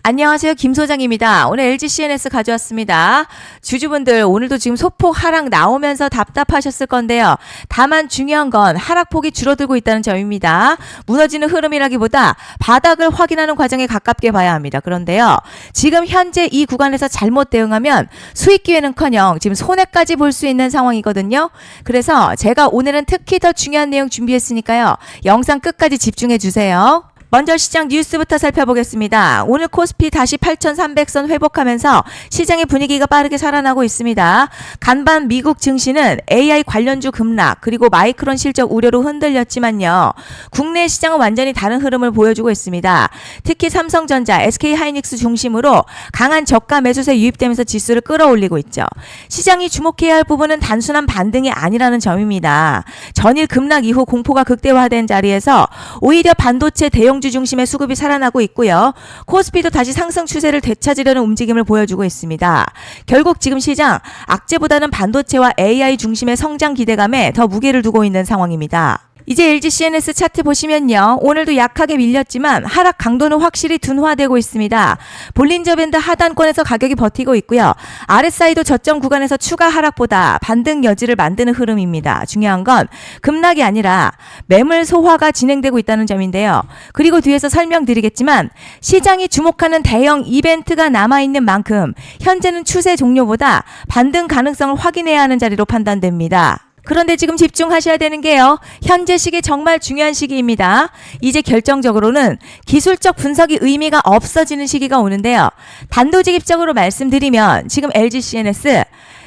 안녕하세요. 김 소장입니다. 오늘 LG CNS 가져왔습니다. 주주분들 오늘도 지금 소폭 하락 나오면서 답답하셨을 건데요. 다만 중요한 건 하락폭이 줄어들고 있다는 점입니다. 무너지는 흐름이라기보다 바닥을 확인하는 과정에 가깝게 봐야 합니다. 그런데요. 지금 현재 이 구간에서 잘못 대응하면 수익 기회는커녕 지금 손해까지 볼 수 있는 상황이거든요. 그래서 제가 오늘은 특히 더 중요한 내용 준비했으니까요. 영상 끝까지 집중해 주세요. 먼저 시장 뉴스부터 살펴보겠습니다. 오늘 코스피 다시 8,300선 회복하면서 시장의 분위기가 빠르게 살아나고 있습니다. 간밤 미국 증시는 AI 관련주 급락 그리고 마이크론 실적 우려로 흔들렸지만요. 국내 시장은 완전히 다른 흐름을 보여주고 있습니다. 특히 삼성전자, SK하이닉스 중심으로 강한 저가 매수세 유입되면서 지수를 끌어올리고 있죠. 시장이 주목해야 할 부분은 단순한 반등이 아니라는 점입니다. 전일 급락 이후 공포가 극대화된 자리에서 오히려 반도체 대형 주 중심의 수급이 살아나고 있고요. 코스피도 다시 상승 추세를 되찾으려는 움직임을 보여주고 있습니다. 결국 지금 시장 악재보다는 반도체와 AI 중심의 성장 기대감에 더 무게를 두고 있는 상황입니다. 이제 LG CNS 차트 보시면요. 오늘도 약하게 밀렸지만 하락 강도는 확실히 둔화되고 있습니다. 볼린저 밴드 하단권에서 가격이 버티고 있고요. RSI도 저점 구간에서 추가 하락보다 반등 여지를 만드는 흐름입니다. 중요한 건 급락이 아니라 매물 소화가 진행되고 있다는 점인데요. 그리고 뒤에서 설명드리겠지만 시장이 주목하는 대형 이벤트가 남아있는 만큼 현재는 추세 종료보다 반등 가능성을 확인해야 하는 자리로 판단됩니다. 그런데 지금 집중하셔야 되는 게요. 현재 시기 정말 중요한 시기입니다. 이제 결정적으로는 기술적 분석이 의미가 없어지는 시기가 오는데요. 단도직입적으로 말씀드리면 지금 LG CNS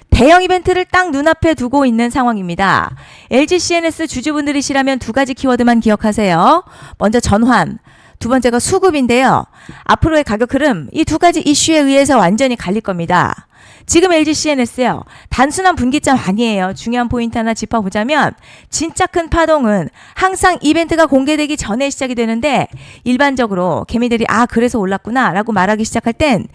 대형 이벤트를 딱 눈앞에 두고 있는 상황입니다. LG CNS 주주분들이시라면 두 가지 키워드만 기억하세요. 먼저 전환, 두 번째가 수급인데요. 앞으로의 가격 흐름 이 두 가지 이슈에 의해서 완전히 갈릴 겁니다. 지금 LG CNS요. 단순한 분기점 아니에요. 중요한 포인트 하나 짚어보자면 진짜 큰 파동은 항상 이벤트가 공개되기 전에 시작이 되는데 일반적으로 개미들이 그래서 올랐구나 라고 말하기 시작할 땐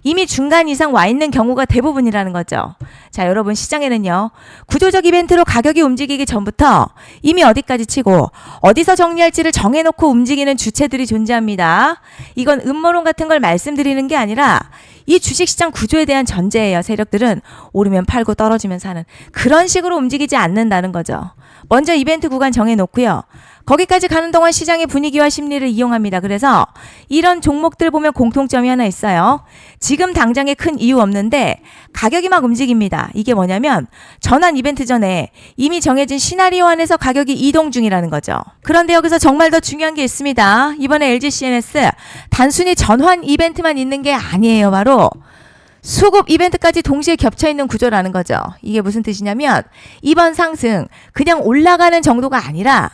이미 중간 이상 와 있는 경우가 대부분이라는 거죠. 자, 여러분 시장에는요. 구조적 이벤트로 가격이 움직이기 전부터 이미 어디까지 치고 어디서 정리할지를 정해놓고 움직이는 주체들이 존재합니다. 이건 음모론 같은 걸 말씀드리는 게 아니라 이 주식시장 구조에 대한 전제예요. 세력들은 오르면 팔고 떨어지면 사는 그런 식으로 움직이지 않는다는 거죠. 먼저 이벤트 구간 정해놓고요. 거기까지 가는 동안 시장의 분위기와 심리를 이용합니다. 그래서 이런 종목들 보면 공통점이 하나 있어요. 지금 당장에 큰 이유 없는데 가격이 막 움직입니다. 이게 뭐냐면 전환 이벤트 전에 이미 정해진 시나리오 안에서 가격이 이동 중이라는 거죠. 그런데 여기서 정말 더 중요한 게 있습니다. 이번에 LG CNS 단순히 전환 이벤트만 있는 게 아니에요. 바로 수급 이벤트까지 동시에 겹쳐있는 구조라는 거죠. 이게 무슨 뜻이냐면 이번 상승 그냥 올라가는 정도가 아니라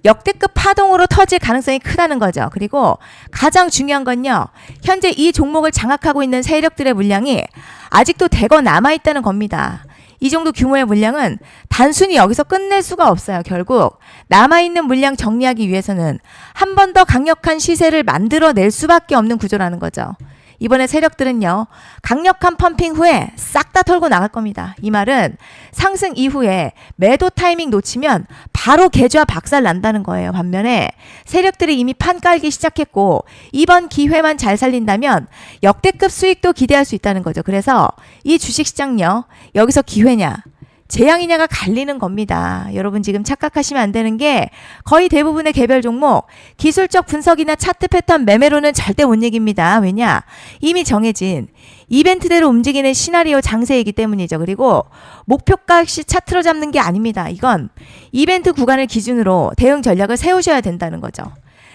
역대급 파동으로 터질 가능성이 크다는 거죠. 그리고 가장 중요한 건요. 현재 이 종목을 장악하고 있는 세력들의 물량이 아직도 대거 남아있다는 겁니다. 이 정도 규모의 물량은 단순히 여기서 끝낼 수가 없어요. 결국 남아있는 물량 정리하기 위해서는 한 번 더 강력한 시세를 만들어낼 수밖에 없는 구조라는 거죠. 이번에 세력들은요. 강력한 펌핑 후에 싹 다 털고 나갈 겁니다. 이 말은 상승 이후에 매도 타이밍 놓치면 바로 계좌 박살 난다는 거예요. 반면에 세력들이 이미 판 깔기 시작했고 이번 기회만 잘 살린다면 역대급 수익도 기대할 수 있다는 거죠. 그래서 이 주식시장요. 여기서 기회냐 재앙이냐가 갈리는 겁니다. 여러분 지금 착각하시면 안 되는 게 거의 대부분의 개별 종목 기술적 분석이나 차트 패턴 매매로는 절대 못 이깁니다. 왜냐? 이미 정해진 이벤트대로 움직이는 시나리오 장세이기 때문이죠. 그리고 목표가 역시 차트로 잡는 게 아닙니다. 이건 이벤트 구간을 기준으로 대응 전략을 세우셔야 된다는 거죠.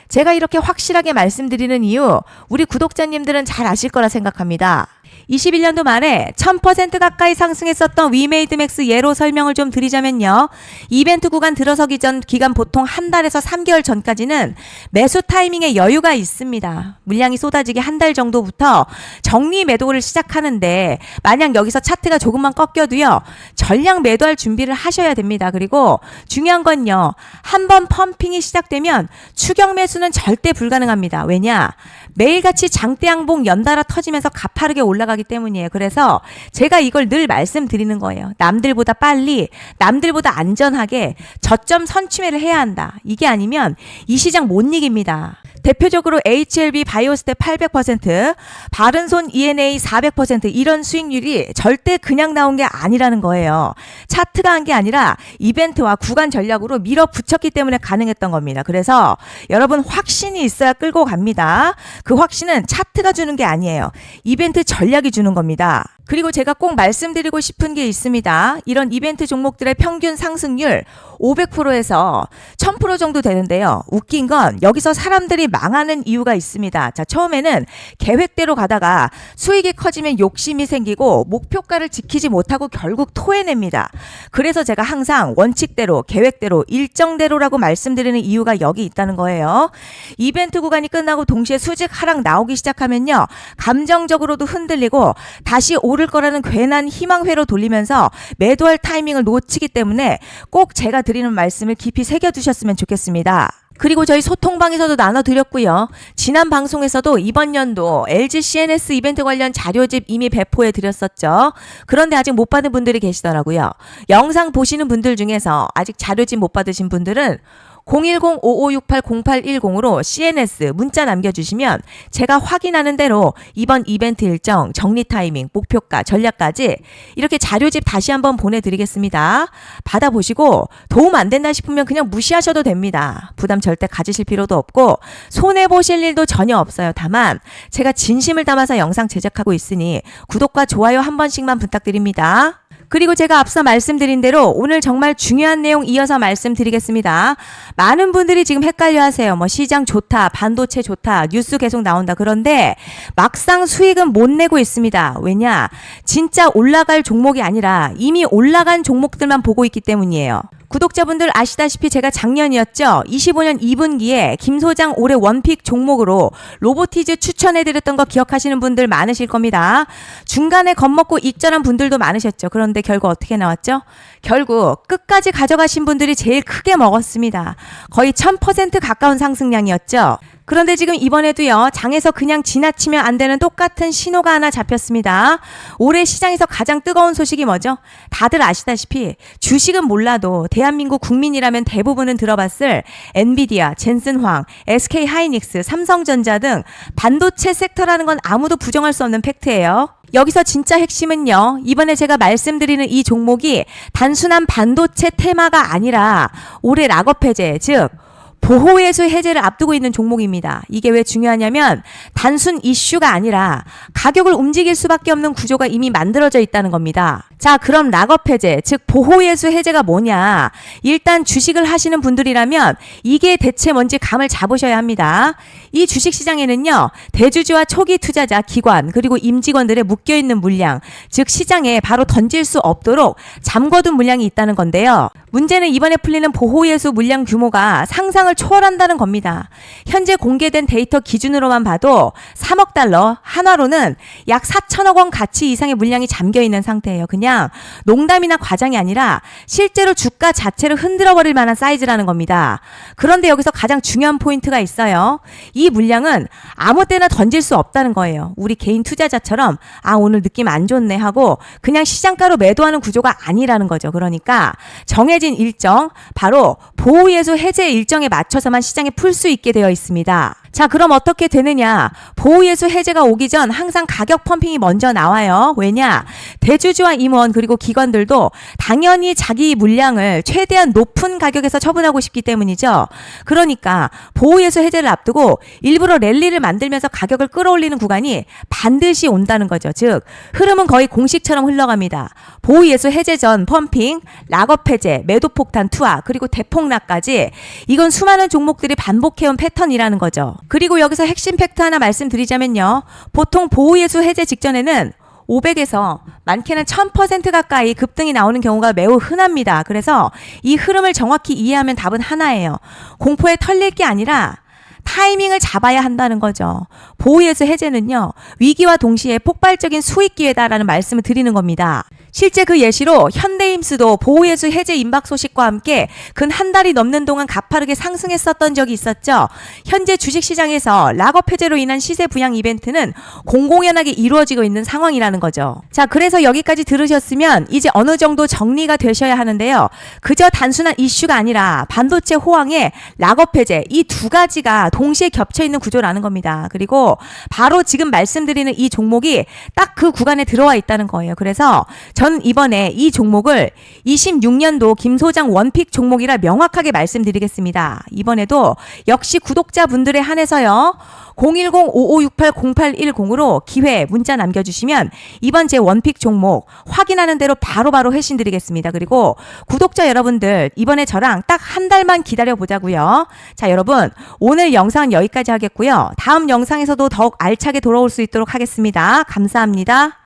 제가 이렇게 확실하게 말씀드리는 이유 우리 구독자님들은 잘 아실 거라 생각합니다. 21년도 말에 1000% 가까이 상승했었던 위메이드맥스 예로 설명을 좀 드리자면요. 이벤트 구간 들어서기 전 기간 보통 한 달에서 3개월 전까지는 매수 타이밍에 여유가 있습니다. 물량이 쏟아지기 한 달 정도부터 정리 매도를 시작하는데 만약 여기서 차트가 조금만 꺾여도요. 전량 매도할 준비를 하셔야 됩니다. 그리고 중요한 건요. 한번 펌핑이 시작되면 추격 매수는 절대 불가능합니다. 왜냐? 매일같이 장대양봉 연달아 터지면서 가파르게 올라가기 때문이에요. 그래서 제가 이걸 늘 말씀드리는 거예요. 남들보다 빨리, 남들보다 안전하게 저점 선취매를 해야 한다. 이게 아니면 이 시장 못 이깁니다. 대표적으로 HLB 바이오스텝 800%, 바른손 ENA 400% 이런 수익률이 절대 그냥 나온 게 아니라는 거예요. 차트가 한 게 아니라 이벤트와 구간 전략으로 밀어붙였기 때문에 가능했던 겁니다. 그래서 여러분 확신이 있어야 끌고 갑니다. 그 확신은 차트가 주는 게 아니에요. 이벤트 전략이 주는 겁니다. 그리고 제가 꼭 말씀드리고 싶은 게 있습니다. 이런 이벤트 종목들의 평균 상승률 500%에서 1000% 정도 되는데요. 웃긴 건 여기서 사람들이 망하는 이유가 있습니다. 자, 처음에는 계획대로 가다가 수익이 커지면 욕심이 생기고 목표가를 지키지 못하고 결국 토해냅니다. 그래서 제가 항상 원칙대로, 계획대로, 일정대로라고 말씀드리는 이유가 여기 있다는 거예요. 이벤트 구간이 끝나고 동시에 수직 하락 나오기 시작하면요. 감정적으로도 흔들리고 다시 오를 거라는 괜한 희망회로 돌리면서 매도할 타이밍을 놓치기 때문에 꼭 제가 드리는 말씀을 깊이 새겨두셨으면 좋겠습니다. 그리고 저희 소통방에서도 나눠드렸고요. 지난 방송에서도 이번 연도 LG CNS 이벤트 관련 자료집 이미 배포해 드렸었죠. 그런데 아직 못 받은 분들이 계시더라고요. 영상 보시는 분들 중에서 아직 자료집 못 받으신 분들은 010-5568-0810으로 CNS 문자 남겨주시면 제가 확인하는 대로 이번 이벤트 일정, 정리 타이밍, 목표가, 전략까지 이렇게 자료집 다시 한번 보내드리겠습니다. 받아보시고 도움 안 된다 싶으면 그냥 무시하셔도 됩니다. 부담 절대 가지실 필요도 없고 손해보실 일도 전혀 없어요. 다만 제가 진심을 담아서 영상 제작하고 있으니 구독과 좋아요 한 번씩만 부탁드립니다. 그리고 제가 앞서 말씀드린 대로 오늘 정말 중요한 내용 이어서 말씀드리겠습니다. 많은 분들이 지금 헷갈려 하세요. 뭐 시장 좋다, 반도체 좋다, 뉴스 계속 나온다. 그런데 막상 수익은 못 내고 있습니다. 왜냐? 진짜 올라갈 종목이 아니라 이미 올라간 종목들만 보고 있기 때문이에요. 구독자분들 아시다시피 제가 작년이었죠. 25년 2분기에 김 소장 올해 원픽 종목으로 로보티즈 추천해드렸던 거 기억하시는 분들 많으실 겁니다. 중간에 겁먹고 익절한 분들도 많으셨죠. 그런데 결국 어떻게 나왔죠? 결국 끝까지 가져가신 분들이 제일 크게 먹었습니다. 거의 1000% 가까운 상승량이었죠. 그런데 지금 이번에도요, 장에서 그냥 지나치면 안 되는 똑같은 신호가 하나 잡혔습니다. 올해 시장에서 가장 뜨거운 소식이 뭐죠? 다들 아시다시피 주식은 몰라도 대한민국 국민이라면 대부분은 들어봤을 엔비디아, 젠슨황, SK하이닉스, 삼성전자 등 반도체 섹터라는 건 아무도 부정할 수 없는 팩트예요. 여기서 진짜 핵심은요, 이번에 제가 말씀드리는 이 종목이 단순한 반도체 테마가 아니라 올해 락업 해제, 즉 보호예수 해제를 앞두고 있는 종목입니다. 이게 왜 중요하냐면 단순 이슈가 아니라 가격을 움직일 수밖에 없는 구조가 이미 만들어져 있다는 겁니다. 자, 그럼 락업 해제, 즉 보호예수 해제가 뭐냐? 일단 주식을 하시는 분들이라면 이게 대체 뭔지 감을 잡으셔야 합니다. 이 주식시장에는요, 대주주와 초기 투자자, 기관, 그리고 임직원들의 묶여있는 물량, 즉 시장에 바로 던질 수 없도록 잠궈둔 물량이 있다는 건데요. 문제는 이번에 풀리는 보호예수 물량 규모가 상상을 초월한다는 겁니다. 현재 공개된 데이터 기준으로만 봐도 3억 달러, 한화로는 약 4천억 원 가치 이상의 물량이 잠겨있는 상태예요. 그냥 농담이나 과장이 아니라 실제로 주가 자체를 흔들어버릴 만한 사이즈라는 겁니다. 그런데 여기서 가장 중요한 포인트가 있어요. 이 물량은 아무 때나 던질 수 없다는 거예요. 우리 개인 투자자처럼 오늘 느낌 안 좋네 하고 그냥 시장가로 매도하는 구조가 아니라는 거죠. 그러니까 정해진 일정, 바로 보호예수 해제 일정에 맞춰서만 시장에 풀 수 있게 되어 있습니다. 자, 그럼 어떻게 되느냐? 보호예수 해제가 오기 전 항상 가격 펌핑이 먼저 나와요. 왜냐? 대주주와 임원 그리고 기관들도 당연히 자기 물량을 최대한 높은 가격에서 처분하고 싶기 때문이죠. 그러니까 보호예수 해제를 앞두고 일부러 랠리를 만들면서 가격을 끌어올리는 구간이 반드시 온다는 거죠. 즉 흐름은 거의 공식처럼 흘러갑니다. 보호예수 해제 전 펌핑, 락업 해제, 매도 폭탄 투하, 그리고 대폭락까지 이건 수많은 종목들이 반복해온 패턴이라는 거죠. 그리고 여기서 핵심 팩트 하나 말씀드리자면요. 보통 보호예수 해제 직전에는 500에서 많게는 1000% 가까이 급등이 나오는 경우가 매우 흔합니다. 그래서 이 흐름을 정확히 이해하면 답은 하나예요. 공포에 털릴 게 아니라 타이밍을 잡아야 한다는 거죠. 보호예수 해제는요, 위기와 동시에 폭발적인 수익 기회다라는 말씀을 드리는 겁니다. 실제 그 예시로 현대임스도 보호예수 해제 임박 소식과 함께 근 한 달이 넘는 동안 가파르게 상승했었던 적이 있었죠. 현재 주식시장에서 락업 해제로 인한 시세 부양 이벤트는 공공연하게 이루어지고 있는 상황이라는 거죠. 자, 그래서 여기까지 들으셨으면 이제 어느 정도 정리가 되셔야 하는데요. 그저 단순한 이슈가 아니라 반도체 호황에 락업 해제, 이 두 가지가 동시에 겹쳐 있는 구조라는 겁니다. 그리고 바로 지금 말씀드리는 이 종목이 딱 그 구간에 들어와 있다는 거예요. 그래서 전 이번에 이 종목을 26년도 김 소장 원픽 종목이라 명확하게 말씀드리겠습니다. 이번에도 역시 구독자분들에 한해서요. 010-5568-0810으로 기회 문자 남겨주시면 이번 제 원픽 종목 확인하는 대로 바로바로 회신 드리겠습니다. 그리고 구독자 여러분들 이번에 저랑 딱 한 달만 기다려 보자고요. 자, 여러분 오늘 영상 여기까지 하겠고요. 다음 영상에서도 더욱 알차게 돌아올 수 있도록 하겠습니다. 감사합니다.